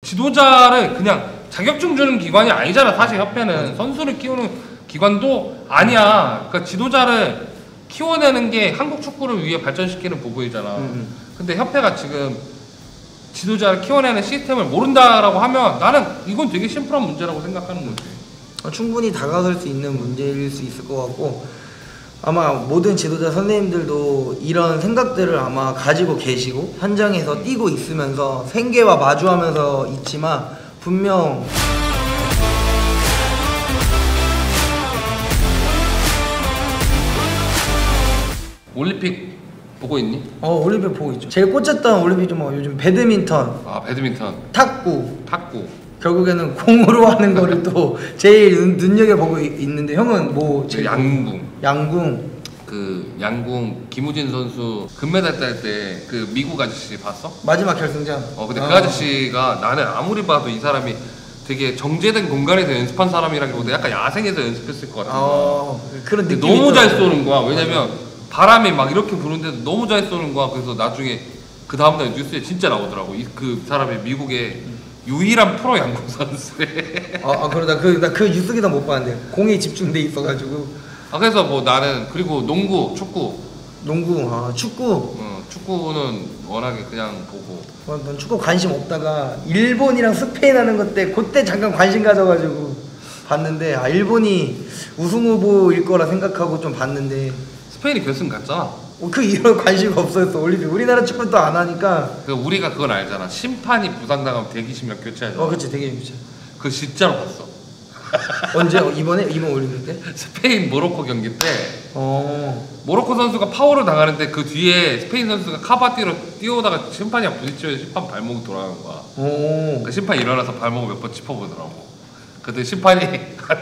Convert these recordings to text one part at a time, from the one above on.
지도자를 그냥 자격증 주는 기관이 아니잖아. 사실 협회는 선수를 키우는 기관도 아니야. 그러니까 지도자를 키워내는 게 한국 축구를 위해 발전시키는 부분이잖아. 근데 협회가 지금 지도자를 키워내는 시스템을 모른다라고 하면 나는 이건 되게 심플한 문제라고 생각하는 거지. 충분히 다가갈 수 있는 문제일 수 있을 것 같고, 아마 모든 지도자 선생님들도 이런 생각들을 아마 가지고 계시고 현장에서 뛰고 있으면서 생계와 마주하면서 있지만, 분명 올림픽 보고 있니? 올림픽 보고 있죠. 제일 꽂혔던 올림픽 좀 요즘 배드민턴, 배드민턴, 탁구. 결국에는 공으로 하는 거를 또 제일 눈여겨보고 있는데, 형은 뭐 제일 양궁. 그 양궁 김우진 선수 금메달 딸 때 그 미국 아저씨 봤어? 마지막 결승전. 근데 그 아저씨가 나는 아무리 봐도 이 사람이 되게 정제된 공간에서 연습한 사람이라기보다 약간 야생에서 연습했을 것 같은 거야. 그런 느낌이 너무 잘 쏘는 거야. 왜냐면 바람이 막 이렇게 부는데도 너무 잘 쏘는 거야. 그래서 나중에 그 다음날 뉴스에 진짜 나오더라고. 그 사람이 미국의 유일한 프로 양궁 선수래. 그러다 그 뉴스 기사 못 봤는데 공에 집중돼 있어가지고. 그래서 뭐 나는 그리고 농구, 축구. 축구. 축구는 워낙에 그냥 보고. 난 축구 관심 없다가 일본이랑 스페인 하는 것 때 그때 잠깐 관심 가져가지고 봤는데, 일본이 우승 후보일 거라 생각하고 좀 봤는데 스페인이 결승 갔잖아. 이런 관심 없었어. 올림픽 우리나라 축구는 또 안 하니까. 우리가 그건 알잖아. 심판이 부상당하면 대기실력 교체하잖아. 그치, 대기실력 교체. 그거 진짜로 봤어. 언제? 이번 올림픽 때? 스페인 모로코 경기 때 모로코 선수가 파울을 당하는데 그 뒤에 스페인 선수가 카바띠로 뛰어오다가 심판이랑 부딪히면서 심판 발목이 돌아가는 거야. 그 심판이 일어나서 발목을 몇 번 짚어보더라고. 근데 심판이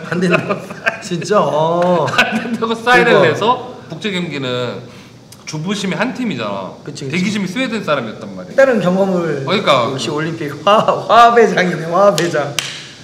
안 된다고. 진짜? 안 된다고 사인을 내서 국제 경기는 주부심이 한 팀이잖아. 그치. 대기심이 스웨덴 사람이었단 말이야. 다른 경험을. 그러니까 역시 올림픽 화합의장이네. 화합의장.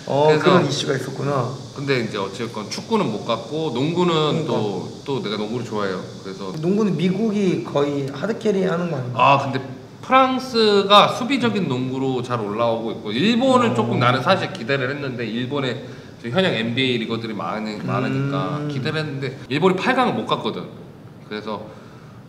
그런 이슈가 있었구나. 근데 이제 어쨌건 축구는 못 갔고, 농구는 또 내가 농구를 좋아해요. 그래서 농구는 미국이 거의 하드캐리 하는 거 아닌가? 근데 프랑스가 수비적인 농구로 잘 올라오고 있고, 일본을 조금 나는 사실 기대를 했는데, 일본에 현역 NBA 리거들이 많으니까 기대를 했는데 일본이 8강을 못 갔거든. 그래서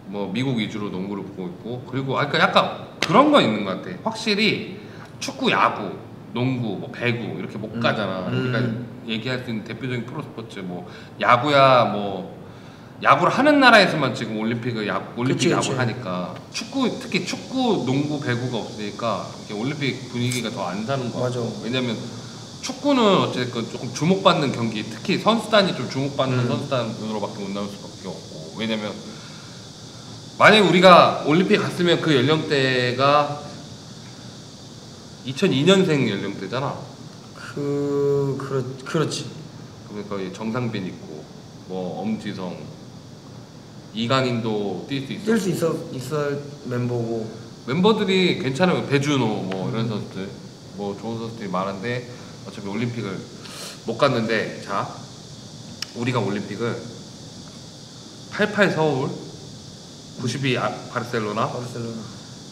뭐 미국 위주로 농구를 보고 있고, 그리고 그러니까 약간 그런 거 있는 것 같아. 확실히 축구, 야구, 농구, 뭐 배구 이렇게 못 가잖아. 우리가 얘기할 수 있는 대표적인 프로 스포츠, 뭐 야구야, 뭐 야구를 하는 나라에서만 지금 올림픽 야구를 하니까, 특히 축구, 농구, 배구가 없으니까 이게 올림픽 분위기가 더 안 사는 거 같아. 왜냐면 축구는 어쨌든 조금 주목받는 경기, 특히 선수단이 좀 주목받는 선수단으로밖에 못 나올 수밖에 없고. 왜냐면 만약에 우리가 올림픽 갔으면 그 연령대가 2002년생 연령대잖아. 그렇지. 그러니까 정상빈 있고, 뭐 엄지성, 이강인도 뛸 수 있을 멤버고. 멤버들이 괜찮아요. 배준호 뭐 이런 선수들, 뭐 좋은 선수들이 많은데 어차피 올림픽을 못 갔는데, 자, 우리가 올림픽을 88 서울, 92 바르셀로나,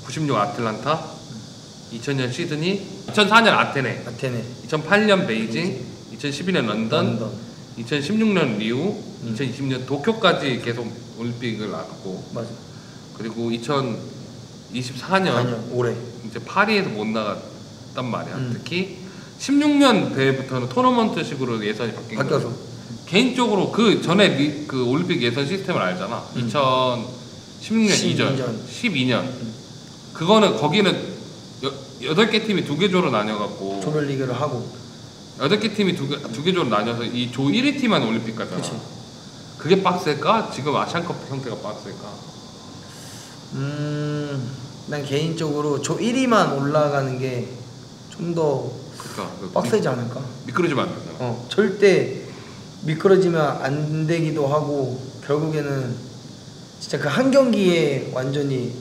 96 아틀란타, 2000년 시드니, 2004년 아테네, 2008년 베이징, 2012년 런던, 2016년 리우, 2020년 도쿄까지 계속 올림픽을 나갔고, 맞아. 그리고 2024년 올해 이제 파리에서 못 나갔단 말이야. 특히 16년 대회부터는 토너먼트식으로 예선이 바뀌어서 개인적으로 그 전에 그 올림픽 예선 시스템을 알잖아. 2016년 이전 12년 그거는 거기는 8개 팀이 2개 조로 나뉘어갖고 조별리그를 하고, 8개 팀이 2개 조로 나뉘어서 이 조 1위 팀만 올림픽 가잖아. 그치. 그게 빡셀까? 지금 아시안컵 형태가 빡셀까? 난 개인적으로 조 1위만 올라가는 게 좀 더 빡세지 않을까? 미끄러지면 안 되잖아. 절대 미끄러지면 안 되기도 하고, 결국에는 진짜 그 한 경기에 완전히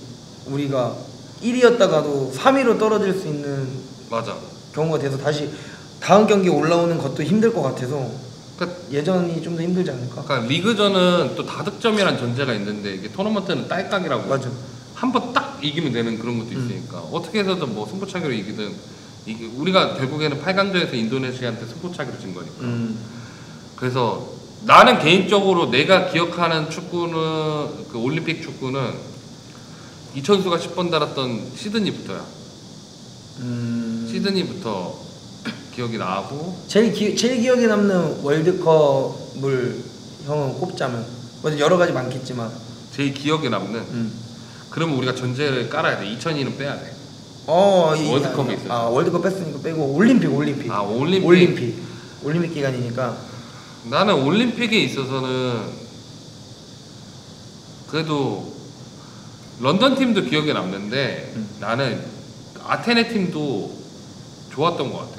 우리가 1위였다가도 3위로 떨어질 수 있는 경우가 돼서 다시 다음 경기에 올라오는 것도 힘들 것 같아서, 그러니까 예전이 좀 더 힘들지 않을까? 그러니까 리그전은 또 다득점이라는 전제가 있는데, 이게 토너먼트는 딸깍이라고. 맞아. 한 번 딱 이기면 되는 그런 것도 있으니까 어떻게 해서든 뭐 승부차기로 이기든 이게 우리가 결국에는 8강전에서 인도네시아한테 승부차기로 진 거니까. 그래서 나는 개인적으로 내가 기억하는 축구는 그 올림픽 축구는 이천수가 10번 달았던 시드니부터야. 시드니부터 기억이 나고 제일 기억에 남는 월드컵을 형은 꼽자면 뭐 여러 가지 많겠지만 제일 기억에 남는 그러면 우리가 전제를 깔아야 돼. 2002는 빼야 돼. 월드컵이 있어요. 월드컵 뺐으니까 빼고 올림픽. 아, 올림픽 기간이니까 나는 올림픽에 있어서는 그래도 런던 팀도 기억에 남는데 나는 아테네 팀도 좋았던 것 같아.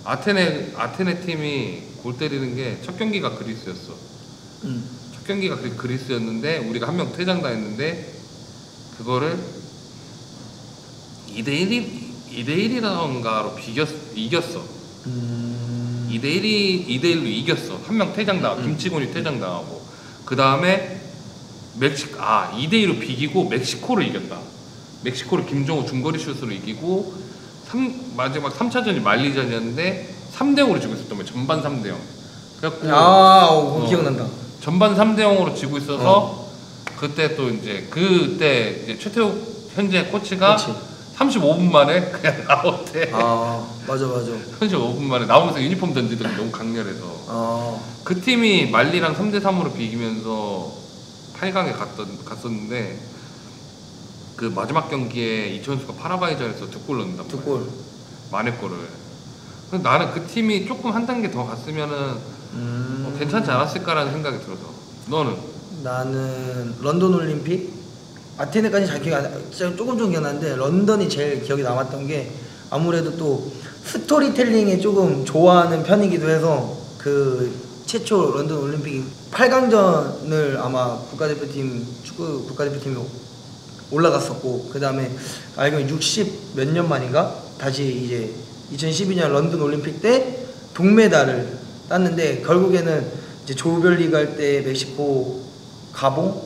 아테네 팀이 골 때리는 게 첫 경기가 그리스였어. 첫 경기가 그리스였는데 우리가 한 명 퇴장당했는데 그거를 2대1이라던가로 이겼어. 2대1로 이겼어. 한 명 퇴장당하고 김치곤이 퇴장당하고 그 다음에 2대2로 비기고 멕시코를 이겼다. 멕시코를 김정우 중거리 슛으로 이기고 마지막 3차전이 말리전이었는데 3대0으로 지고 있었던 거야. 전반 3대0. 그래갖고 기억난다. 전반 3대0으로 지고 있어서 그때 또 그때 최태욱 현재 코치가 35분 만에 그냥 나왔대. 맞아. 35분 만에 나오면서 유니폼 던지더니 너무 강렬해서. 그 팀이 말리랑 3대3으로 비기면서 8강에 갔었는데 그 마지막 경기에 이천수가 파라과이전에서 2골 넣는다. 2골. 만회골을. 나는 그 팀이 조금 한 단계 더 갔으면은 괜찮지 않았을까라는 생각이 들어서. 너는? 나는 런던 올림픽, 아테네까지 잘 기억이 조금 기억나는데 런던이 제일 기억에 남았던 게 아무래도 또 스토리텔링에 조금 좋아하는 편이기도 해서 그 최초 런던 올림픽 8강전을 아마 축구 국가대표팀이 올라갔었고 그 다음에 알기로는 60 몇 년 만인가 다시 이제 2012년 런던 올림픽 때 동메달을 땄는데 결국에는 이제 조별리그 할 때 멕시코 가봉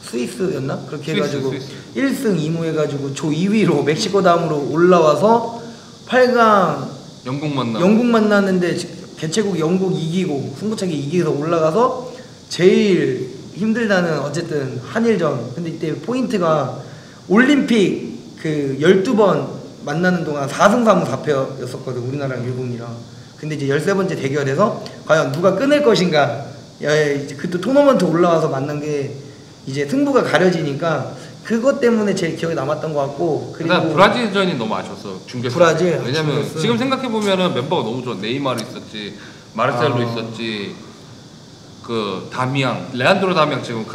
스위스였나 그렇게 해가지고 스위스. 1승 2무 해가지고 조 2위로 멕시코 다음으로 올라와서 8강 영국 만났는데 개최국 영국 이기고 승부차기 이기서 올라가서 제일 힘들다는 어쨌든 한일전. 근데 이때 포인트가 올림픽 그 12번 만나는 동안 4승 3무 4패였었거든 우리나라랑 일본이랑. 근데 이제 13번째 대결에서 과연 누가 끊을 것인가. 이제 그때 토너먼트 올라와서 만난 게 이제 승부가 가려지니까 그것 때문에 제일 기억에 남았던 것 같고. 그리고 브라질전이 너무 아쉬웠어. 중계선. 브라질. 왜냐면 중계선. 지금 생각해 보면은 멤버가 너무 좋아. 네이마르 있었지, 마르셀로 있었지, 그 다미앙, 레안드로 다미앙 지금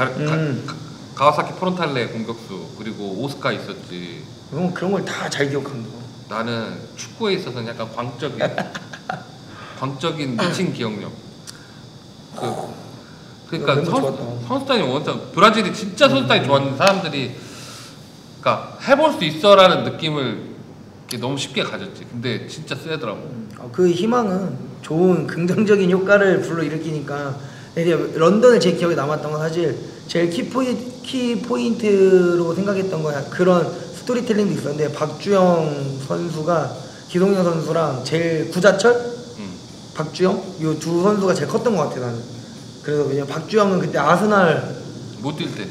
가와사키 프론탈레 공격수, 그리고 오스카 있었지. 그런 걸 다 잘 기억한다. 나는 축구에 있어서는 약간 광적인 미친 기억력. 그러니까 선수단이 원래 브라질이 진짜 선수단이 좋았는데 사람들이 그러니까 해볼 수 있어라는 느낌을 너무 쉽게 가졌지. 근데 진짜 세더라고. 그 희망은 좋은 긍정적인 효과를 불러일으키니까. 런던을 제일 기억에 남았던 건 사실 제일 키포인트로 생각했던 거야. 그런 스토리텔링도 있었는데 박주영 선수가 기동현 선수랑 제일 구자철, 박주영 요 두 선수가 제일 컸던 것 같아 나는. 그래서 왜냐면 박주영은 그때 아스날 못 뛸 때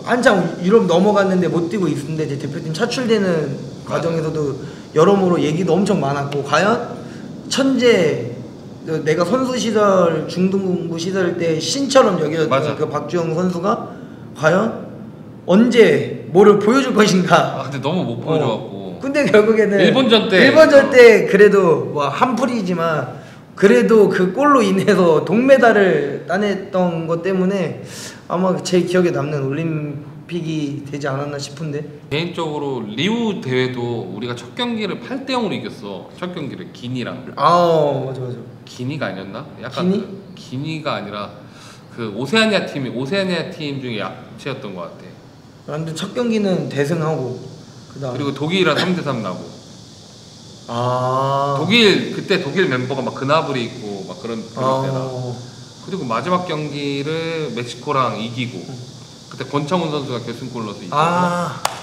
한창 유럽 넘어갔는데 못 뛰고 있었는데 이제 대표팀 차출되는 과정에서도 여러모로 얘기도 엄청 많았고 과연 천재 내가 선수 시절 중등부 시절 때 신처럼 여겨졌던 그 박주영 선수가 과연 언제 뭐를 보여줄 것인가. 근데 너무 못 보여줘갖고. 근데 결국에는 일본전 때 그래도 뭐 한풀이지만 그래도 그 골로 인해서 동메달을 따냈던 것 때문에 아마 제 기억에 남는 올림픽이 되지 않았나 싶은데. 개인적으로 리우 대회도 우리가 첫 경기를 8대0으로 이겼어. 첫 경기를 기니랑. 맞아. 기니가 아니었나? 약간 기니가 아니라 그 오세아니아 팀 중에 약체였던 것 같아. 근데 첫 경기는 대승하고 그리고 독일이랑 3대3 나고. 그때 독일 멤버가 막 그나브리 있고 막 그런 때다. 그리고 마지막 경기를 멕시코랑 이기고 그때 권창훈 선수가 결승골 넣어서 이기고.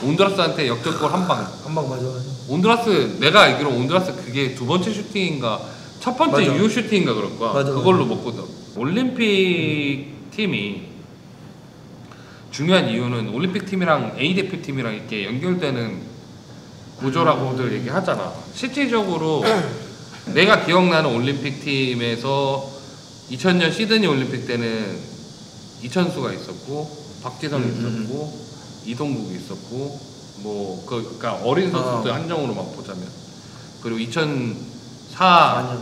온두라스한테 역전골 한 방. 맞아. 온두라스 내가 알기로 온두라스 그게 두 번째 슈팅인가 첫 번째 맞아. 유효 슈팅인가 그럴 거야. 맞아, 그걸로 먹거든. 올림픽 팀이 중요한 이유는 올림픽 팀이랑 A 대표팀이랑 이렇게 연결되는 구조라고들 얘기하잖아. 실질적으로 내가 기억나는 올림픽 팀에서 2000년 시드니 올림픽 때는 이천수가 있었고 박지성이 있었고 이동국이 있었고 뭐 그러니까 어린 선수들 한정으로만 보자면 그리고 2004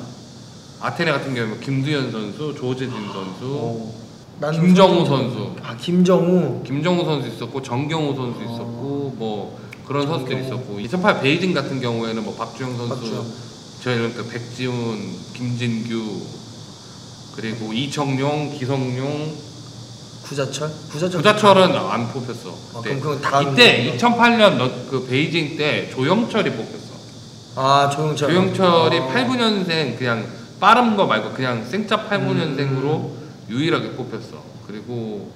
아테네 같은 경우는 김두현 선수, 조재진 선수, 김정우 선수, 김정우 선수 있었고 정경우 선수 있었고 뭐 그런 선수들이 있었고 2008 베이징 같은 경우에는 뭐 박주영 선수, 저희는 그 백지훈, 김진규 그리고 이청용, 기성용, 구자철은 안 뽑혔어. 그럼 그건 다 이때 2008년 그 베이징 때 조영철이 뽑혔어. 조영철이 8, 9년생 그냥 빠른 거 말고 그냥 생짜 8, 9년생으로 유일하게 뽑혔어. 그리고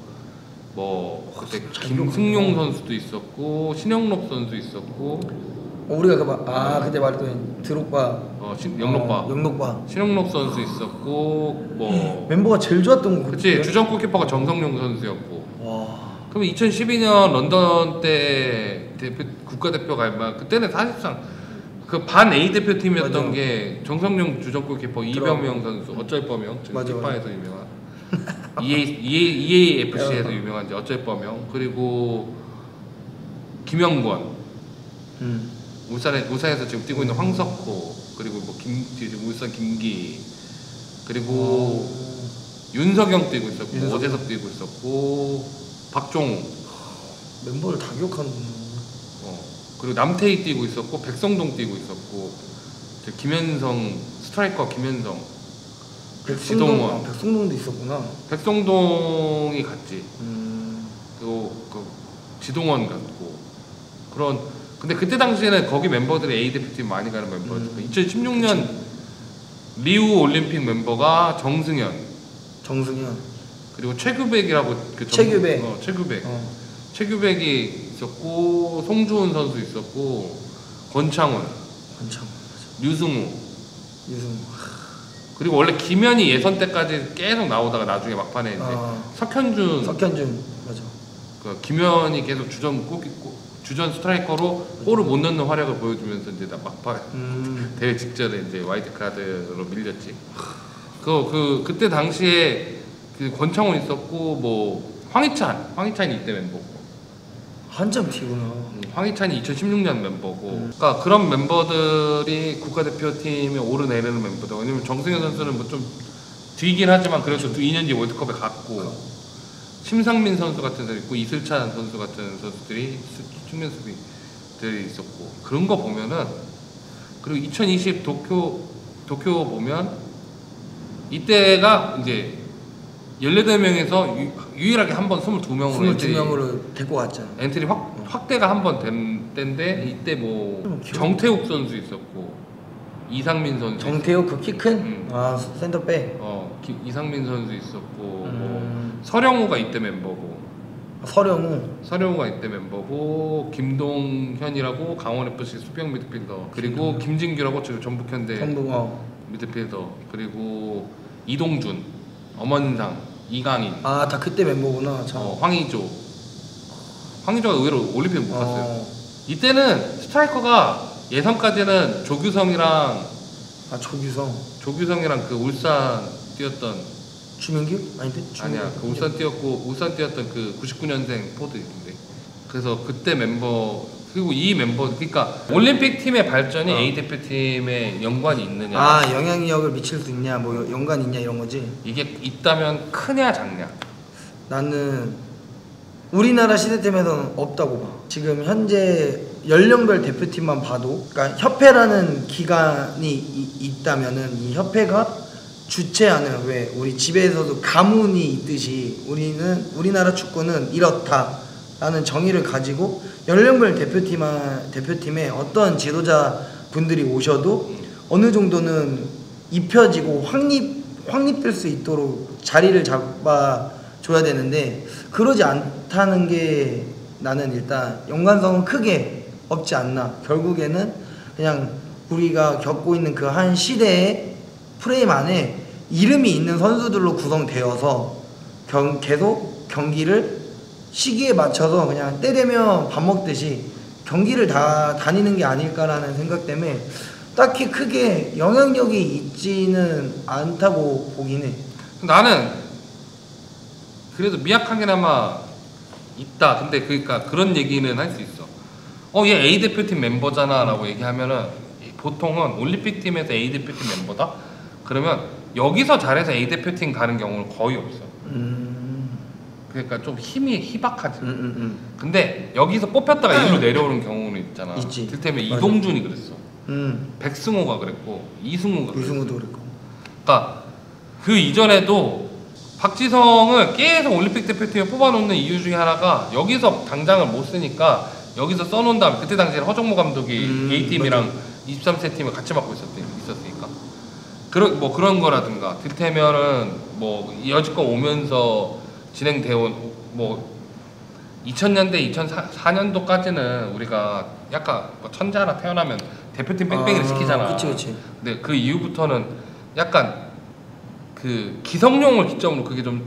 뭐 그때 김승용 선수도 있었고 신영록 선수 있었고 우리가 그때 말했던 드록바 영록바 신영록 선수 있었고 뭐 멤버가 제일 좋았던 거 그치 주전 골키퍼가 정성용 선수였고 와. 그럼 2012년 런던 때 국가대표 갈만 그때는 사실상 그 반 A 대표팀이었던 게 정성용 주전 골키퍼 이병명 선수 어쩔 뻔명 지금 피파에서 유명한 EAFC에서 유명한 어쩔 뻔명 그리고 김영권 울산에서 지금 뛰고 있는 황석호 그리고 뭐 울산 김기 그리고 윤석영 뛰고 있었고 오재석 뛰고 있었고 박종우 멤버를 다 기억하는구나. 그리고 남태희 뛰고 있었고 백성동 뛰고 있었고 김현성 스트라이커 김현성 지동원 백성동도 있었구나. 백성동이 갔지. 그리고 그 지동원 갔고 그런 근데 그때 당시에는 거기 멤버들이 A 대표팀 많이 가는 멤버였어. 2016년 리우 올림픽 멤버가 정승현 그리고 최규백이라고 최규백이 있었고 송주훈 선수 있었고 권창훈 류승우 그리고 원래 김현이 예선 때까지 계속 나오다가 나중에 막판에 이제 석현준 맞아. 그 김현이 계속 주전 스트라이커로 골을 못 넣는 활약을 보여주면서 이제 막판 대회 직전에 이제 와이드 카드로 밀렸지. 그때 당시에 그 권창훈 있었고 뭐 황희찬이 이때 멤버고. 한참 튀구나. 황희찬이 2016년 멤버고. 그러니까 그런 멤버들이 국가대표팀에 오르내리는 멤버들. 왜냐면 정승현 선수는 뭐 좀 뒤긴 하지만 그래도 2년 뒤 월드컵에 갔고. 심상민 선수 같은 선수 있고 이슬찬 선수 같은 선수들이 측면 수비들이 있었고 그런 거 보면은 그리고 2020 도쿄 보면 이때가 이제 18명에서 유일하게 한 번 22명으로 데리고 왔잖아. 엔트리 확대가 한 번 된 때인데 이때 뭐 정태욱 선수 있었고 이상민 선수 정태욱 그 키 큰? 센터백. 이상민 선수 있었고 뭐 서령우가 이때 멤버고 서령우가 이때 멤버고 김동현이라고 강원FC 수비형 미드필더 그리고 김진규라고 지금 전북현대 미드필더 그리고 이동준 엄원상 이강인 다 그때 멤버구나. 황의조가 의외로 올림픽 못 갔어요. 이때는 스트라이커가 예선까지는 조규성이랑 조규성이랑 그 울산 뛰었던 주민규? 아닌데? 아니야. 그 울산 뛰었던 그 99년생 포드 있는데. 그래서 그때 멤버 그리고 이 멤버 그러니까 올림픽 팀의 발전이 A 대표팀에 연관이 있느냐? 영향력을 미칠 수 있냐, 뭐 연관 있냐 이런 거지. 이게 있다면 크냐 작냐? 나는 우리나라 시대팀에서는 없다고 봐. 지금 현재 연령별 대표팀만 봐도, 그러니까 협회라는 기관이 있다면은 이 협회가 주최하는 왜 우리 집에서도 가문이 있듯이 우리나라 축구는 이렇다라는 정의를 가지고 연령별 대표팀에 어떤 지도자 분들이 오셔도 어느 정도는 입혀지고 확립될 수 있도록 자리를 잡아줘야 되는데 그러지 않다는 게 나는 일단 연관성은 크게 없지 않나. 결국에는 그냥 우리가 겪고 있는 그 한 시대의 프레임 안에 이름이 있는 선수들로 구성되어서 계속 경기를 시기에 맞춰서 그냥 때 되면 밥 먹듯이 경기를 다 다니는 게 아닐까라는 생각 때문에 딱히 크게 영향력이 있지는 않다고 보긴 해. 나는 그래도 미약하게나마 있다. 근데 그러니까 그런 얘기는 할 수 있어. 얘 A 대표팀 멤버잖아라고 얘기하면은 보통은 올림픽 팀에서 A 대표팀 멤버다. 그러면 여기서 잘해서 A 대표팀 가는 경우는 거의 없어. 그러니까 좀 힘이 희박하지. 근데 여기서 뽑혔다가 일로 내려오는 경우는 있잖아. 있지. 들테면 이동준이 그랬어. 백승호가 그랬고 이승우도 그랬고. 그러니까 그 이전에도 박지성을 계속 올림픽 대표팀에 뽑아놓는 이유 중에 하나가 여기서 당장을 못 쓰니까 여기서 써놓은 다음에 그때 당시에 허정무 감독이 A팀이랑 23세 팀을 같이 맡고 있었으니까 그런 거라든가 들테면은 뭐 여지껏 오면서 진행되어 뭐 2000년대 2004년도까지는 우리가 약간 뭐 천재 하나 태어나면 대표팀 뺑뺑이를 시키잖아. 그치. 근데 그 이후부터는 약간 그 기성용을 기점으로 그게 좀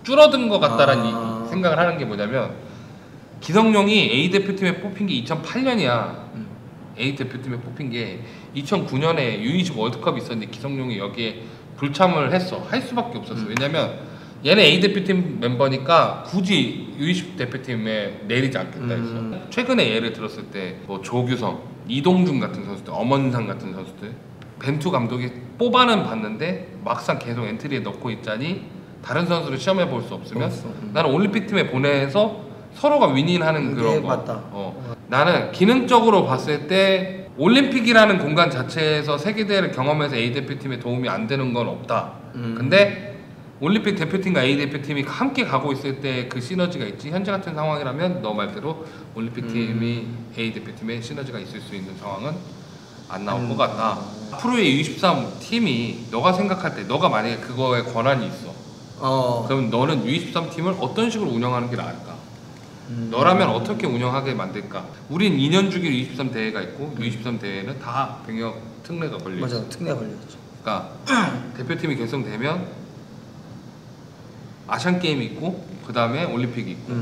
줄어든 것 같다라는 생각을 하는 게 뭐냐면 기성용이 A 대표팀에 뽑힌 게 2008년이야. A 대표팀에 뽑힌 게 2009년에 U20 월드컵이 있었는데 기성용이 여기에 불참을 했어. 할 수밖에 없었어. 왜냐면 얘는 A 대표팀 멤버니까 굳이 U20 대표팀에 내리지 않겠다 했어. 최근에 예를 들었을 때 뭐 조규성, 이동준 같은 선수들, 엄원상 같은 선수들 벤투 감독이 뽑아는 봤는데 막상 계속 엔트리에 넣고 있자니 다른 선수를 시험해 볼 수 없으면 나는 올림픽 팀에 보내서 서로가 윈윈하는 그런 거. 맞다. 나는 기능적으로 봤을 때 올림픽이라는 공간 자체에서 세계대회를 경험해서 A 대표팀에 도움이 안 되는 건 없다. 근데 올림픽 대표팀과 A 대표팀이 함께 가고 있을 때 그 시너지가 있지. 현재 같은 상황이라면 너 말대로 올림픽 팀이 A 대표팀에 시너지가 있을 수 있는 상황은 안 나올 것 같다. 앞으로의 U23 팀이 너가 생각할 때 너가 만약에 그거에 권한이 있어. 그럼 너는 U23 팀을 어떤 식으로 운영하는 게 나을까? 너라면 어떻게 운영하게 만들까? 우린 2년 주기로 U23 대회가 있고 U23 대회는 다 병역 특례가 걸려 있어. 맞아, 특례가 걸려있죠. 그러니까 대표팀이 결성되면 아시안 게임이 있고 그 다음에 올림픽이 있고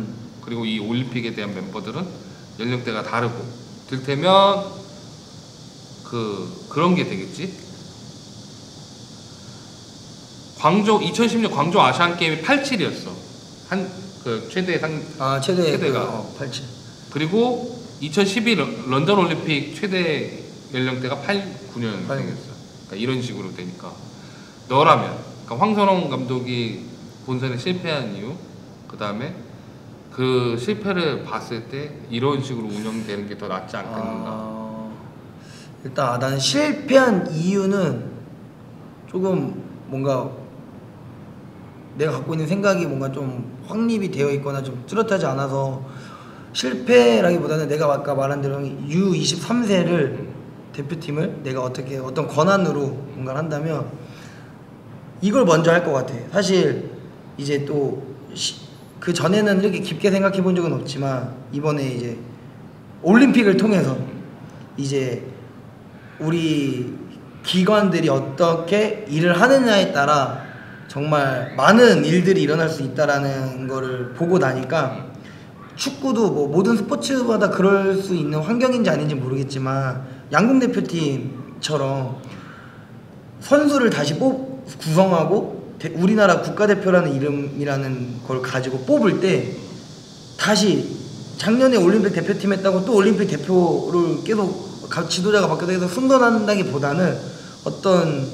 그리고 이 올림픽에 대한 멤버들은 연령대가 다르고 들테면 그런 게 되겠지. 광주 2010년 광주 아시안 게임이 87이었어. 최대가 87. 그리고 2012 런던 올림픽 최대 연령대가 89년생이었어. 그러니까 이런 식으로 되니까 너라면 그러니까 황선홍 감독이 본선에 실패한 이유, 그 다음에 그 실패를 봤을 때 이런 식으로 운영되는 게 더 낫지 않겠는가? 일단 나는 실패한 이유는 조금 뭔가 내가 갖고 있는 생각이 뭔가 좀 확립이 되어 있거나 좀 뚜렷하지 않아서 실패라기보다는 내가 아까 말한 대로 U23세를 대표팀을 내가 어떤 권한으로 뭔가를 한다면 이걸 먼저 할 것 같아. 사실 이제 또 그 전에는 이렇게 깊게 생각해 본 적은 없지만 이번에 이제 올림픽을 통해서 이제 우리 기관들이 어떻게 일을 하느냐에 따라 정말 많은 일들이 일어날 수 있다라는 거를 보고 나니까 축구도 뭐 모든 스포츠마다 그럴 수 있는 환경인지 아닌지 모르겠지만 양궁 대표팀처럼 선수를 다시 구성하고 우리나라 국가대표라는 이름이라는 걸 가지고 뽑을 때 다시 작년에 올림픽 대표팀 했다고 또 올림픽 대표를 계속 지도자가 바뀌어서 계속 승선한다기보다는 어떤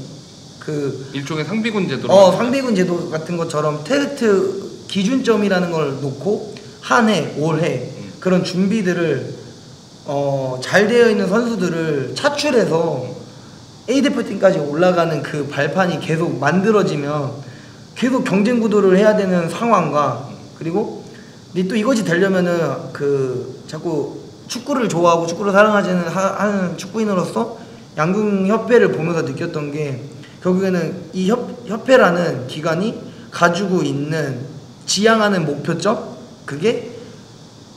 그 일종의 상비군 제도 상비군 제도 같은 것처럼 테스트 기준점이라는 걸 놓고 한 해, 올해 그런 준비들을 잘 되어 있는 선수들을 차출해서 A 대표팀까지 올라가는 그 발판이 계속 만들어지면 계속 경쟁 구도를 해야 되는 상황과 그리고 근데 또 이것이 되려면은 자꾸 축구를 좋아하고 축구를 사랑하지는 하는 축구인으로서 양궁협회를 보면서 느꼈던 게 결국에는 이 협회라는 기관이 가지고 있는 지향하는 목표점 그게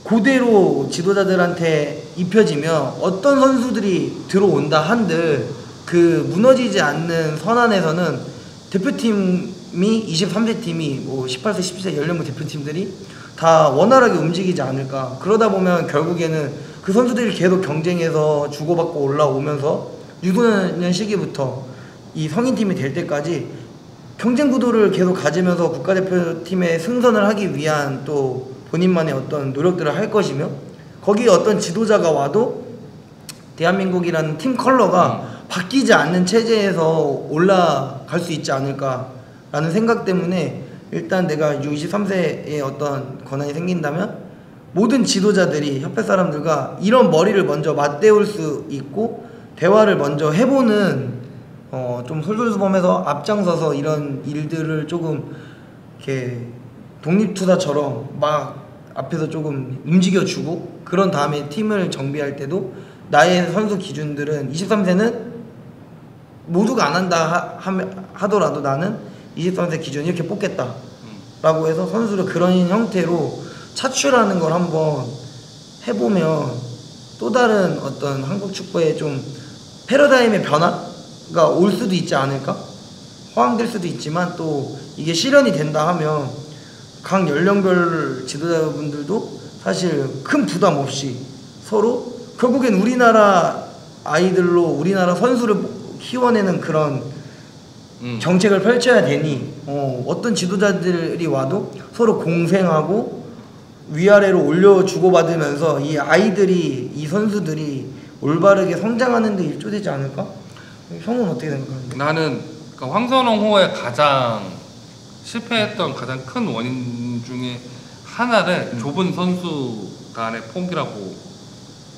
그대로 지도자들한테 입혀지면 어떤 선수들이 들어온다 한들 그 무너지지 않는 선 안에서는 대표팀이 23세 팀이 뭐 18세, 17세 연령부 대표팀들이 다 원활하게 움직이지 않을까. 그러다 보면 결국에는 그 선수들이 계속 경쟁해서 주고받고 올라오면서 유소년 시기부터 이 성인팀이 될 때까지 경쟁 구도를 계속 가지면서 국가대표팀에 승선을 하기 위한 또 본인만의 어떤 노력들을 할 것이며 거기에 어떤 지도자가 와도 대한민국이라는 팀 컬러가 바뀌지 않는 체제에서 올라갈 수 있지 않을까라는 생각 때문에 일단 내가 U23세에 어떤 권한이 생긴다면 모든 지도자들이 협회 사람들과 이런 머리를 먼저 맞대울 수 있고 대화를 먼저 해보는 좀 솔솔수범해서 앞장서서 이런 일들을 조금 이렇게 독립투사처럼 막 앞에서 조금 움직여주고 그런 다음에 팀을 정비할 때도 나의 선수 기준들은 23세는 모두가 안 한다 하더라도 나는 23세 기준 이렇게 뽑겠다 라고 해서 선수를 그런 형태로 차출하는 걸 한번 해보면 또 다른 어떤 한국 축구의 좀 패러다임의 변화가 올 수도 있지 않을까? 허황될 수도 있지만 또 이게 실현이 된다 하면 각 연령별 지도자분들도 사실 큰 부담 없이 서로 결국엔 우리나라 아이들로 우리나라 선수를 키워내는 그런 정책을 펼쳐야 되니 어떤 지도자들이 와도 서로 공생하고 위아래로 올려 주고받으면서 이 아이들이 이 선수들이 올바르게 성장하는 데 일조되지 않을까? 형은 어떻게 생각하는데? 나는 그러니까 황선홍호의 가장 실패했던 가장 큰 원인 중에 하나를 좁은 선수 간의 폭이라고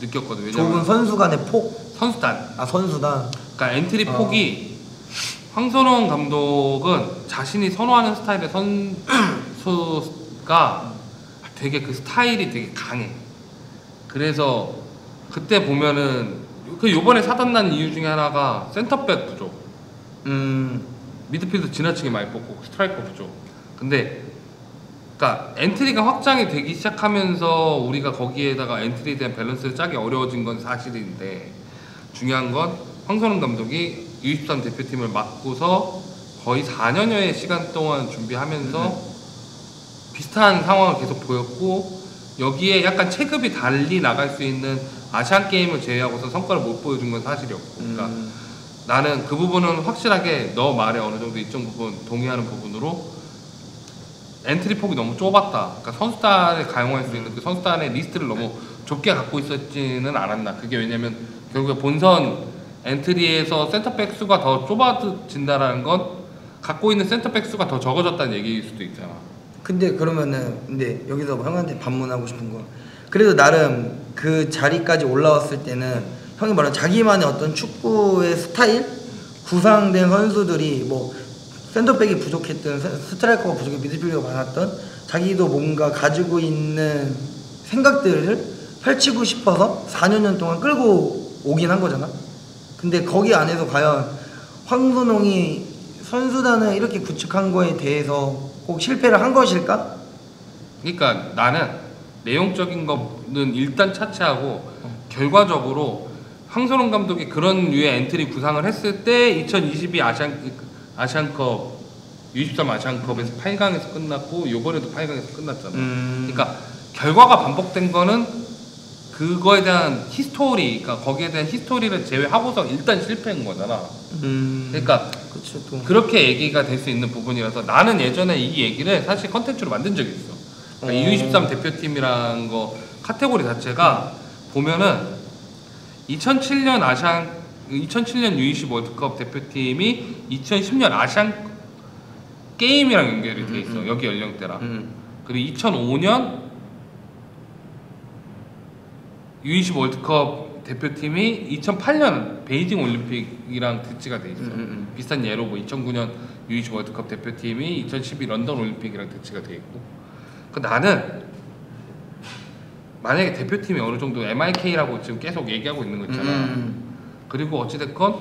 느꼈거든. 왜냐면 좁은 선수 간의 폭? 선수단. 아 선수단. 그러니까 엔트리 폭이 황선홍 감독은 자신이 선호하는 스타일의 선수가 되게 그 스타일이 되게 강해. 그래서 그때 보면은 그 요번에 사단 난 이유 중에 하나가 센터백 부족. 미드필드 지나치게 많이 뽑고 스트라이커 부족. 근데 그러니까 엔트리가 확장이 되기 시작하면서 우리가 거기에다가 엔트리에 대한 밸런스를 짜기 어려워진 건 사실인데 중요한 건 황선홍 감독이 U23 대표팀을 맡고서 거의 4년여의 시간 동안 준비하면서 비슷한 상황을 계속 보였고 여기에 약간 체급이 달리 나갈 수 있는 아시안 게임을 제외하고서 성과를 못 보여준 건 사실이었고 그러니까 나는 그 부분은 확실하게 너 말에 어느 정도 일정 부분 동의하는 부분으로 엔트리 폭이 너무 좁았다. 그러니까 선수단을 가용할 수 있는 그 선수단의 리스트를 너무 좁게 갖고 있었지는 않았나. 그게 왜냐면 결국에 본선 엔트리에서 센터백 수가 더 좁아진다라는 건 갖고 있는 센터백 수가 더 적어졌다는 얘기일 수도 있잖아. 근데 그러면은 근데 여기서 형한테 반문하고 싶은 건 그래도 나름 그 자리까지 올라왔을 때는 형이 말한 자기만의 어떤 축구의 스타일 구상된 선수들이 뭐 센터백이 부족했든 스트라이커가 부족해 미드필더가 많았던 자기도 뭔가 가지고 있는 생각들을 펼치고 싶어서 4년 동안 끌고 오긴 한 거잖아. 근데 거기 안에서 과연 황선홍이 선수단을 이렇게 구축한 거에 대해서 꼭 실패를 한 것일까? 그러니까 나는 내용적인 거는 일단 차치하고 결과적으로 황선홍 감독이 그런 류의 엔트리 구상을 했을 때 2022 아시안컵 U23 아시안컵에서 8강에서 끝났고 이번에도 8강에서 끝났잖아. 그러니까 결과가 반복된 거는 그거에 대한 히스토리, 그러니까 거기에 대한 히스토리를 제외하고서 일단 실패한 거잖아. 그러니까 그쵸, 또. 그렇게 얘기가 될 수 있는 부분이라서 나는 예전에 이 얘기를 사실 컨텐츠로 만든 적이 있어. 그러니까 U23 대표팀이라는 거 카테고리 자체가 보면은 2007년 U20 월드컵 대표팀이 2010년 아시안 게임이랑 연결이 돼 있어. 여기 연령대랑. 그리고 2005년 U20 월드컵 대표팀이 2008년 베이징 올림픽이랑 대치가 돼 있어. 비슷한 예로 뭐 2009년 U20 월드컵 대표팀이 2012 런던 올림픽이랑 대치가 돼 있고. 그 나는 만약에 대표팀이 어느 정도 MIK라고 지금 계속 얘기하고 있는 거 있잖아. 그리고 어찌됐건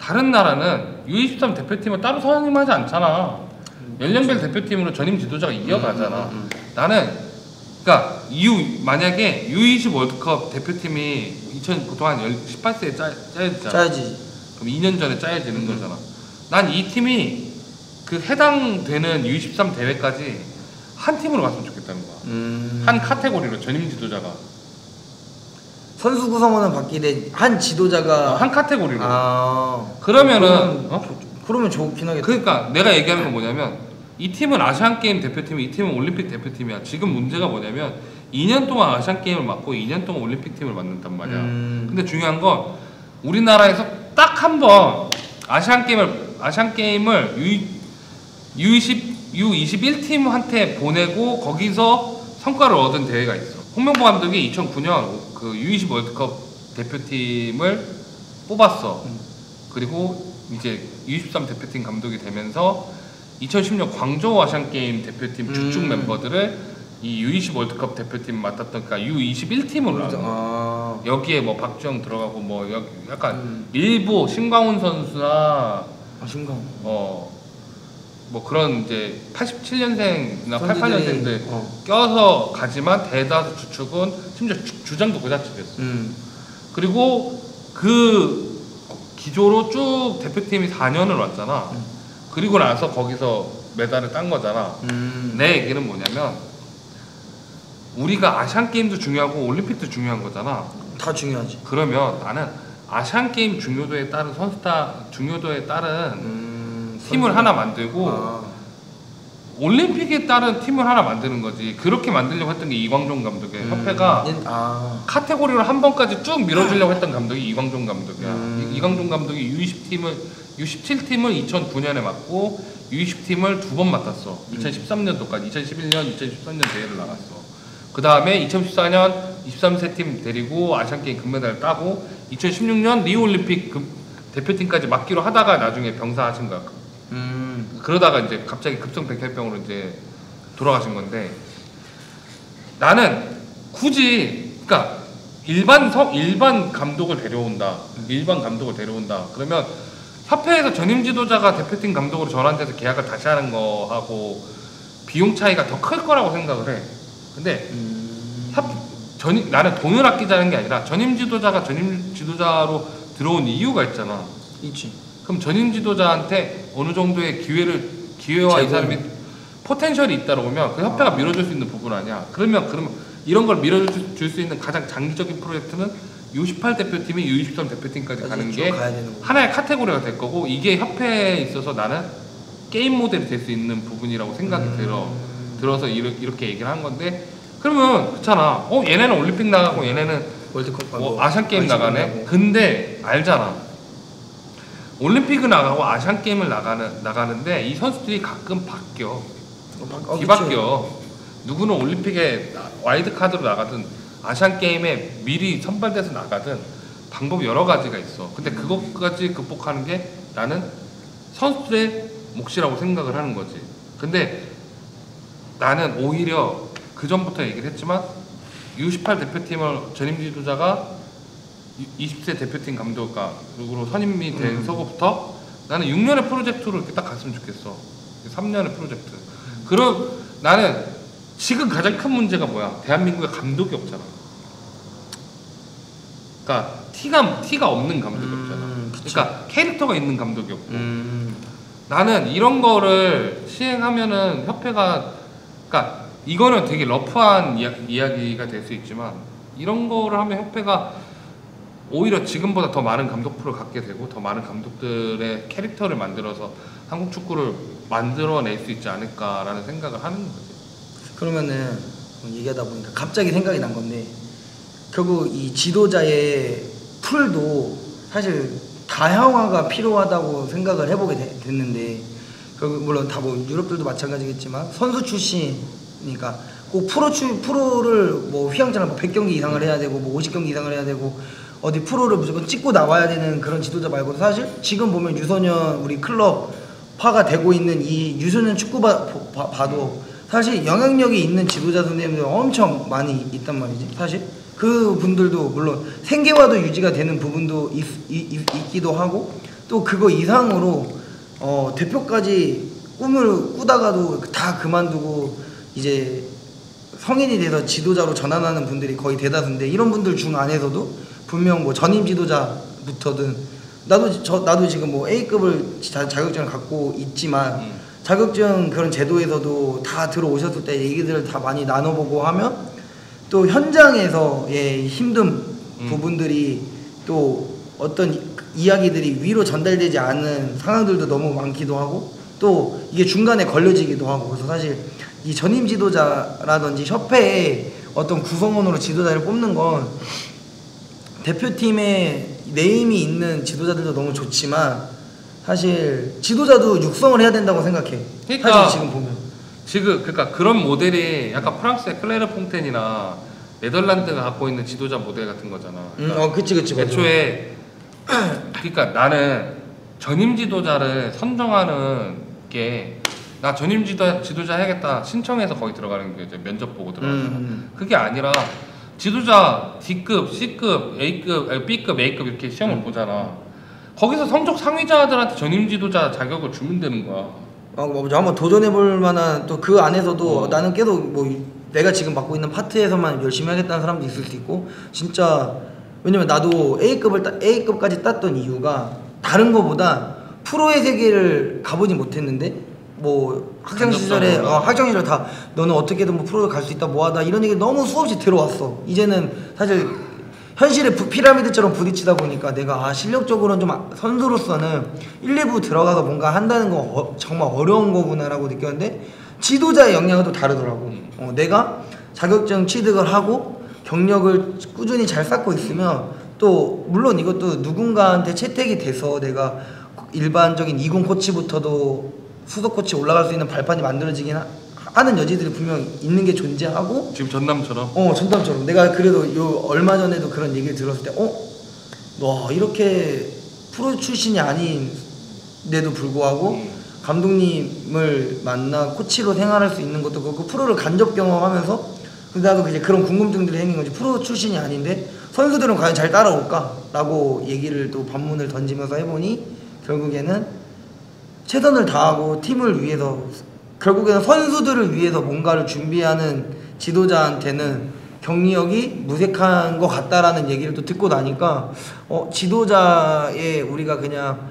다른 나라는 U23 대표팀을 따로 선임하지 않잖아. 연령별 대표팀으로 전임 지도자가 이어가잖아. 나는 그러니까 만약에 U20 월드컵 대표팀이 보통 한 18세에 짜여지잖아. 짜야지. 그럼 2년 전에 짜여지는 거잖아. 난 이 팀이 그 해당되는 U23 대회까지 한 팀으로 갔으면 좋겠다는 거야. 한 카테고리로 전임 지도자가. 선수 구성원은 바뀌되 한 지도자가 한 카테고리로. 그러면은 어? 그러면 좋긴 하겠다. 그러니까 내가 얘기하는 건 뭐냐면 이 팀은 아시안 게임 대표팀이 이 팀은 올림픽 대표팀이야. 지금 문제가 뭐냐면 2년 동안 아시안 게임을 맡고 2년 동안 올림픽 팀을 맡는단 말이야. 근데 중요한 건 우리나라에서 딱 한 번 아시안 게임을 U21팀한테 보내고 거기서 성과를 얻은 대회가 있어. 홍명보 감독이 2009년 그 U20 월드컵 대표팀을 뽑았어. 그리고 이제 U23 대표팀 감독이 되면서 2010년 광저우 아시안게임 대표팀 주축 멤버들을 이 U20 월드컵 대표팀 맡았던 그러니까 U21팀으로 나눠. 여기에 뭐 박주영 들어가고 뭐 약간 일부 신광훈 선수나 신광훈 뭐 그런 이제 87년생이나 88년생들 껴서 가지만 대다수 주축은 심지어 주장도 그 자체였어. 그리고 그 기조로 쭉 대표팀이 4년을 왔잖아. 그리고 나서 거기서 메달을 딴 거잖아. 내 얘기는 뭐냐면 우리가 아시안 게임도 중요하고 올림픽도 중요한 거잖아. 다 중요하지. 그러면 나는 아시안 게임 중요도에 따른 중요도에 따른 팀을 하나 만들고 올림픽에 따른 팀을 하나 만드는 거지. 그렇게 만들려고 했던 게 이광종 감독의 협회가 카테고리로 한 번까지 쭉 밀어주려고 했던 감독이 이광종 감독이야. 이광종 감독이 U17팀을 2009년에 맡고 U20팀을 2번 맡았어. 2013년도까지 2011년, 2013년 대회를 나갔어. 그 다음에 2014년 23세 팀 데리고 아시안게임 금메달을 따고 2016년 리우올림픽 대표팀까지 맡기로 하다가 나중에 병사하신 거야. 그러다가 이제 갑자기 급성백혈병으로 이제 돌아가신 건데 나는 굳이 그러니까 일반 감독을 데려온다. 그러면 협회에서 전임 지도자가 대표팀 감독으로 전환돼서 계약을 다시 하는 거하고 비용 차이가 더 클 거라고 생각을 해. 근데 나는 돈을 아끼자는 게 아니라 전임 지도자가 전임 지도자로 들어온 이유가 있잖아. 있지. 그럼 전임 지도자한테 어느 정도의 기회와 이 사람이 포텐셜이 있다고 보면 그 협회가 밀어줄 수 있는 부분 아니야. 그러면 이런 걸 밀어줄 수 있는 가장 장기적인 프로젝트는 U18 대표팀이 U23 대표팀까지 가는 게 하나의 카테고리가 될 거고 이게 협회에 있어서 나는 게임 모델이 될 수 있는 부분이라고 생각이 들어서 이렇게 얘기를 한 건데 그러면 그렇잖아. 얘네는 올림픽 나가고 얘네는 월드컵 가고 아시안 게임 나가네. 근데 알잖아. 올림픽을 나가고 아시안 게임을 나가는데 이 선수들이 가끔 바뀌어. 뒤바뀌어. 누구는 올림픽에 와일드 카드로 나가든 아시안 게임에 미리 선발돼서 나가든 방법이 여러 가지가 있어. 근데 그것까지 극복하는 게 나는 선수들의 몫이라고 생각을 하는 거지. 근데 나는 오히려 그 전부터 얘기를 했지만 U18 대표팀을 전임 지도자가 20세 대표팀 감독으로 선임이 된 서부터 나는 6년의 프로젝트로 이렇게 딱 갔으면 좋겠어. 3년의 프로젝트. 그럼 나는 지금 가장 큰 문제가 뭐야? 대한민국에 감독이 없잖아. 그러니까 티가 없는 감독이 없잖아. 그러니까 캐릭터가 있는 감독이 없고. 나는 이런 거를 시행하면은 협회가 그러니까 이거는 되게 러프한 이야기가 될 수 있지만 이런 거를 하면 협회가 오히려 지금보다 더 많은 감독 프로를 갖게 되고 더 많은 감독들의 캐릭터를 만들어서 한국 축구를 만들어낼 수 있지 않을까라는 생각을 하는 거지. 그러면은 얘기하다 보니까 갑자기 생각이 난 건데 결국 이 지도자의 풀도 사실 다양화가 필요하다고 생각을 해보게 됐는데 결국 물론 다 뭐 유럽들도 마찬가지겠지만 선수 출신이니까 꼭 프로를 뭐 휘황찬란 100경기 이상을 해야 되고 뭐 50경기 이상을 해야 되고 어디 프로를 무조건 찍고 나와야 되는 그런 지도자 말고 사실 지금 보면 유소년 우리 클럽화가 되고 있는 이 유소년 축구 봐도 사실 영향력이 있는 지도자 선생님들 엄청 많이 있단 말이지. 사실 그 분들도 물론 생계화도 유지가 되는 부분도 있기도 하고 또 그거 이상으로 대표까지 꿈을 꾸다가도 다 그만두고 이제 성인이 돼서 지도자로 전환하는 분들이 거의 대다수인데 이런 분들 중 안에서도 분명 뭐 전임 지도자부터든 나도 지금 뭐 A급을 자격증을 갖고 있지만 자격증 그런 제도에서도 다 들어오셨을 때 얘기들을 다 많이 나눠보고 하면 또 현장에서의 힘든 부분들이 또 어떤 이야기들이 위로 전달되지 않은 상황들도 너무 많기도 하고 또 이게 중간에 걸려지기도 하고 그래서 사실 이 전임 지도자라든지 협회의 어떤 구성원으로 지도자를 뽑는 건 대표팀에 네임이 있는 지도자들도 너무 좋지만 사실 지도자도 육성을 해야 된다고 생각해. 그러니까 사실 지금 보면 그러니까 그런 모델이 약간 프랑스의 클레르 퐁텐이나 네덜란드가 갖고 있는 지도자 모델 같은 거잖아. 그러니까 그치 애초에 그러니까 나는 전임 지도자를 선정하는 게 나 전임 지도자 해야겠다 신청해서 거기 들어가는 게 이제 면접 보고 들어가잖아. 그게 아니라 지도자 D급, C급, A급, B급, A급 이렇게 시험을 보잖아. 거기서 성적 상위자들한테 전임 지도자 자격을 주면 되는 거야. 한번 도전해볼 만한 또 그 안에서도 나는 계속 뭐 내가 지금 맡고 있는 파트에서만 열심히 하겠다는 사람도 있을 수 있고 진짜 왜냐면 나도 A급까지 땄던 이유가 다른 거보다 프로의 세계를 가보지 못했는데 뭐 학창 시절에 다 너는 어떻게든 뭐 프로를 갈 수 있다 뭐하다 이런 얘기 너무 수없이 들어왔어. 이제는 사실 현실의 피라미드처럼 부딪히다 보니까 내가 실력적으로는 좀 선수로서는 1, 2부 들어가서 뭔가 한다는 거 정말 어려운 거구나라고 느꼈는데 지도자의 역량은 또 다르더라고. 내가 자격증 취득을 하고 경력을 꾸준히 잘 쌓고 있으면 또 물론 이것도 누군가한테 채택이 돼서 내가 일반적인 2군 코치부터도 수석 코치 올라갈 수 있는 발판이 만들어지긴 하는 여지들이 분명 있는 게 존재하고 지금 전남처럼? 전남처럼 내가 그래도 요 얼마 전에도 그런 얘기를 들었을 때 너 이렇게 프로 출신이 아닌데도 불구하고 감독님을 만나 코치로 생활할 수 있는 것도 그렇고 프로를 간접 경험하면서 나도 이제 그런 궁금증들이 생긴 거지. 프로 출신이 아닌데 선수들은 과연 잘 따라올까? 라고 얘기를 또 반문을 던지면서 해보니 결국에는 최선을 다하고 팀을 위해서 결국에는 선수들을 위해서 뭔가를 준비하는 지도자한테는 경력이 무색한 것 같다라는 얘기를 또 듣고 나니까 지도자에 우리가 그냥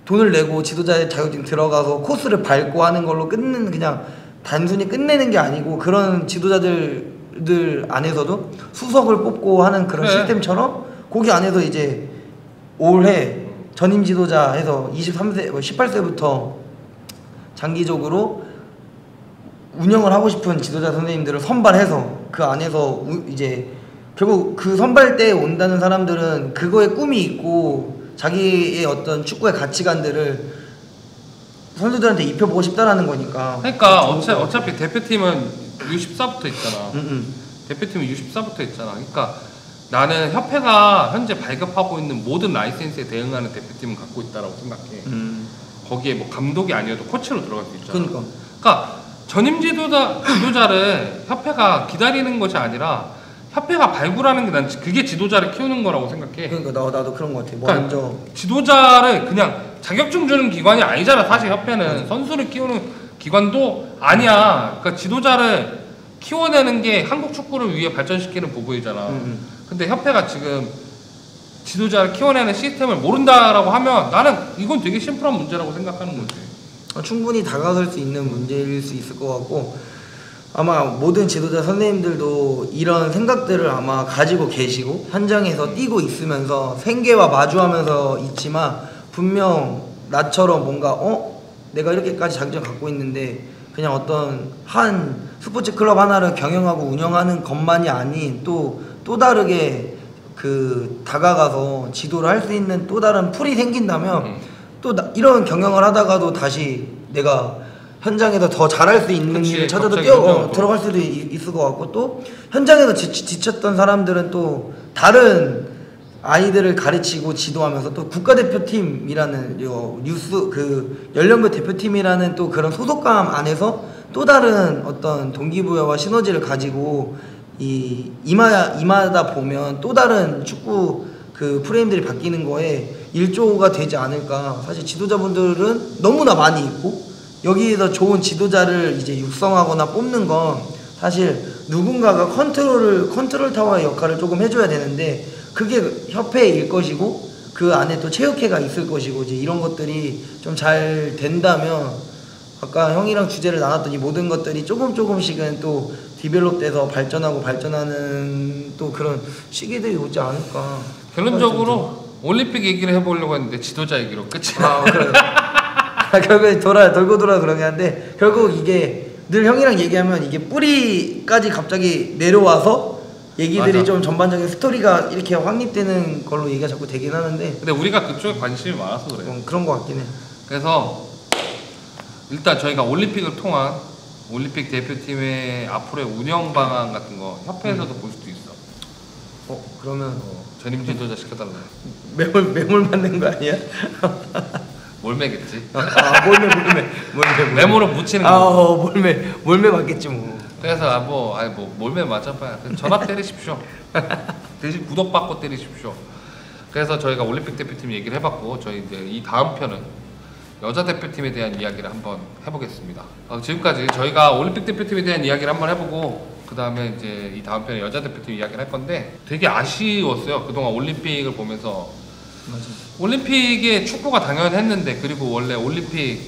돈을 내고 지도자의 자격증 들어가서 코스를 밟고 하는 걸로 그냥 단순히 끝내는 게 아니고 그런 지도자들 안에서도 수석을 뽑고 하는 그런 시스템처럼 거기 안에서 이제 올해 전임 지도자 해서 23세, 18세부터 장기적으로 운영을 하고 싶은 지도자 선생님들을 선발해서 그 안에서 이제 결국 그 선발 때 온다는 사람들은 그거에 꿈이 있고 자기의 어떤 축구의 가치관들을 선수들한테 입혀보고 싶다라는 거니까. 그러니까 어차피 대표팀은 U14부터 있잖아. 대표팀은 U14부터 있잖아. 그러니까 나는 협회가 현재 발급하고 있는 모든 라이센스에 대응하는 대표팀은 갖고 있다라고 생각해. 거기에 뭐 감독이 아니어도 코치로 들어갈 수 있잖아. 그러니까 전임 지도자를 협회가 기다리는 것이 아니라 협회가 발굴하는 게 난 그게 지도자를 키우는 거라고 생각해. 그러니까 나도 그런 거 같아. 그러니까 지도자를 그냥 자격증 주는 기관이 아니잖아. 사실 협회는 선수를 키우는 기관도 아니야. 그러니까 지도자를 키워내는 게 한국 축구를 위해 발전시키는 부분이잖아. 근데 협회가 지금 지도자를 키워내는 시스템을 모른다라고 하면 나는 이건 되게 심플한 문제라고 생각하는 거지. 충분히 다가설 수 있는 문제일 수 있을 것 같고 아마 모든 지도자 선생님들도 이런 생각들을 아마 가지고 계시고 현장에서 뛰고 있으면서 생계와 마주하면서 있지만 분명 나처럼 뭔가 내가 이렇게까지 자격증을 갖고 있는데 그냥 어떤 한 스포츠 클럽 하나를 경영하고 운영하는 것만이 아닌 또 다르게 그 다가가서 지도를 할 수 있는 또 다른 풀이 생긴다면 또 이런 경영을 하다가도 다시 내가 현장에서 더 잘할 수 있는 일을 찾아도 들어갈 수도 있을 것 같고 또 현장에서 지쳤던 사람들은 또 다른 아이들을 가르치고 지도하면서 또 국가대표팀이라는 뉴스 그 연령별 대표팀이라는 또 그런 소속감 안에서 또 다른 어떤 동기부여와 시너지를 가지고 임하다 보면 또 다른 축구 그 프레임들이 바뀌는 거에 일조가 되지 않을까. 사실 지도자분들은 너무나 많이 있고 여기에서 좋은 지도자를 이제 육성하거나 뽑는 건 사실 누군가가 컨트롤 타워의 역할을 조금 해줘야 되는데 그게 협회일 것이고 그 안에 또 체육회가 있을 것이고 이제 이런 것들이 좀 잘 된다면 아까 형이랑 주제를 나눴더니 모든 것들이 조금씩은 또 디벨롭돼서 발전하는 또 그런 시기들이 오지 않을까. 결론적으로 올림픽 얘기를 해보려고 했는데 지도자 얘기로 끝이 나. 그래. 결국에 돌고 돌아 그러긴 한데 결국 이게 늘 형이랑 얘기하면 이게 뿌리까지 갑자기 내려와서 얘기들이 맞아. 좀 전반적인 스토리가 이렇게 확립되는 걸로 얘기가 자꾸 되긴 하는데 근데 우리가 그쪽에 관심이 많아서 그래요. 그런 거 같긴 해. 그래서 일단 저희가 올림픽을 통한 올림픽 대표팀의 앞으로의 운영 방안 같은 거 협회에서도 볼 수도 있어. 그러면 전임 지도자 시켜달라. 매몰 받는 거 아니야? 몰매겠지. 몰매. 메모로 묻히는 거. 몰매 맞겠지 뭐. 그래서 몰매 맞아봐야 전화 때리십시오. 대신 구독 받고 때리십시오. 그래서 저희가 올림픽 대표팀 얘기를 해봤고 저희 이제 이 다음 편은 여자 대표팀에 대한 이야기를 한번 해보겠습니다. 지금까지 저희가 올림픽 대표팀에 대한 이야기를 한번 해보고 그 다음에 이제 이 다음 편에 여자 대표팀 이야기를 할 건데 되게 아쉬웠어요. 그동안 올림픽을 보면서. 맞아. 올림픽에 축구가 당연했는데 그리고 원래 올림픽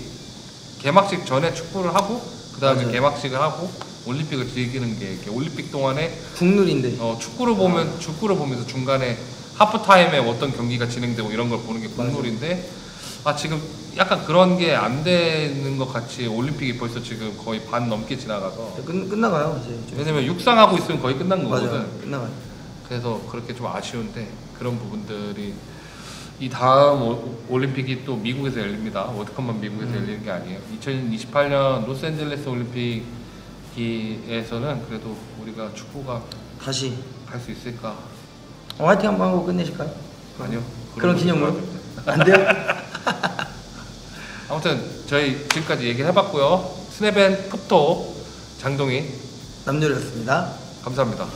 개막식 전에 축구를 하고 그 다음에 맞아요. 개막식을 하고 올림픽을 즐기는 게 이렇게 올림픽 동안에 국룰인데. 축구를 보면서 중간에 하프타임에 어떤 경기가 진행되고 이런 걸 보는 게 국룰인데 지금 약간 그런 게 안 되는 것 같이 올림픽이 벌써 지금 거의 반 넘게 지나가서 끝나가요 이제. 왜냐면 육상하고 있으면 거의 끝난 거거든. 맞아. 끝나가요. 그래서 그렇게 좀 아쉬운데 그런 부분들이 이 다음 올림픽이 또 미국에서 열립니다. 월드컵만 미국에서 열리는 게 아니에요. 2028년 로스앤젤레스 올림픽에서는 그래도 우리가 축구가 다시 갈 수 있을까? 화이팅 한번 하고 끝내실까요? 아니요. 그런 기념으로? 안 돼요? 아무튼 저희 지금까지 얘기를 해봤고요. 스냅앤 풋토 장동희 남녀였습니다. 감사합니다.